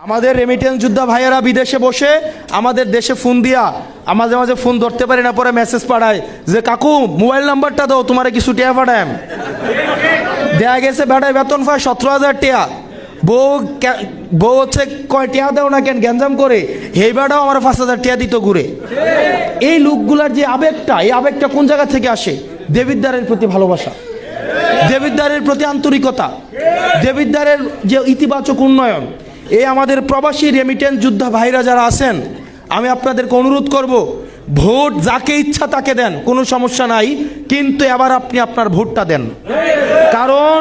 আমাদের রেমিটেন্স যোদ্ধা ভাইয়েরা বিদেশে বসে আমাদের দেশে ফোন দিয়া মাঝে মাঝে ফোন ধরতে পারি না, পরে মেসেজ পাঠায় যে কাকু মোবাইল নাম্বারটা দাও, তোমার কিছু টিয়া পাঠায়। দেয়া গেছে বেটায় বেতন পায় 17,000 টিয়া, বউ হচ্ছে কয় টিয়া দেও না কেন গ্যাঞ্জাম করে, এই বেটাও আমার 5,000 টিয়া দিত ঘুরে। এই লোকগুলার যে আবেগটা, এই আবেগটা কোন জায়গা থেকে আসে? দেবিদ্বারের প্রতি ভালোবাসা, দেবিদ্বারের প্রতি আন্তরিকতা, দেবিদ্বারের যে ইতিবাচক উন্নয়ন। এই আমাদের প্রবাসী রেমিটেন্স যোদ্ধা ভাইরা যারা আছেন, আমি আপনাদেরকে অনুরোধ করব, ভোট যাকে ইচ্ছা তাকে দেন, কোনো সমস্যা নাই, কিন্তু এবার আপনি আপনার ভোটটা দেন। কারণ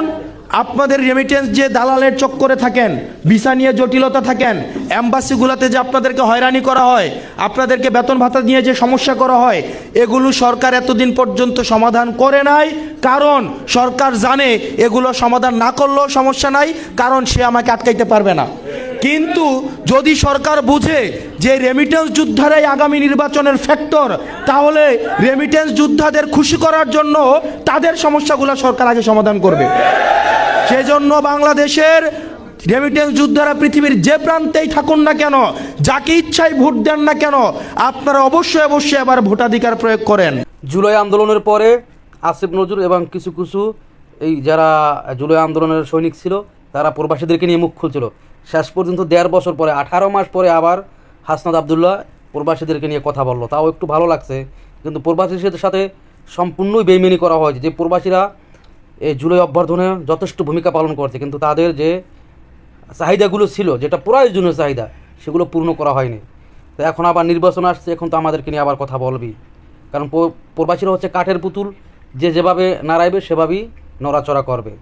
আপনাদের রেমিটেন্স যে দালালের চক্করে থাকেন, ভিসা নিয়ে জটিলতা থাকেন, এম্বাসিগুলোতে যে আপনাদেরকে হয়রানি করা হয়, আপনাদেরকে বেতন ভাতা নিয়ে যে সমস্যা করা হয়, এগুলো সরকার এতদিন পর্যন্ত সমাধান করে নাই। কারণ সরকার জানে এগুলো সমাধান না করলেও সমস্যা নাই, কারণ সে আমাকে আটকাইতে পারবে না। কিন্তু যদি সরকার বুঝে যে রেমিটেন্স যোদ্ধারাই আগামী নির্বাচনের ফ্যাক্টর, তাহলে রেমিটেন্স যোদ্ধাদের খুশি করার জন্য তাদের সমস্যাগুলো সরকার আগে সমাধান করবে। সেজন্য বাংলাদেশের রেমিটেন্স যোদ্ধারা পৃথিবীর যে প্রান্তেই থাকুন না কেন, যাকে ইচ্ছায় ভোট দেন না কেন, আপনারা অবশ্যই অবশ্যই আবার ভোটাধিকার প্রয়োগ করেন। জুলাই আন্দোলনের পরে আসিফ নজরুল এবং কিছু কিছু এই যারা জুলাই আন্দোলনের সৈনিক ছিল, তারা প্রবাসীদেরকে নিয়ে মুখ খুলছিল। শেষ পর্যন্ত 1.5 বছর পরে, 18 মাস পরে আবার হাসনাত আবদুল্লাহ প্রবাসীদেরকে নিয়ে কথা বললো, তাও একটু ভালো লাগছে। কিন্তু প্রবাসীদের সাথে সম্পূর্ণই বেইমানি করা হয়েছে। যে প্রবাসীরা এই জুলাই অভ্যর্থনে যথেষ্ট ভূমিকা পালন করছে, কিন্তু তাদের যে চাহিদাগুলো ছিল, যেটা প্রয়োজনীয় চাহিদা, সেগুলো পূর্ণ করা হয়নি। তো এখন আবার নির্বাচন আসছে, এখন তো আমাদেরকে নিয়ে আবার কথা বলবি। কারণ প্রবাসীরা হচ্ছে কাঠের পুতুল, যে যেভাবে নাড়াইবে সেভাবেই নড়াচড়া করবে।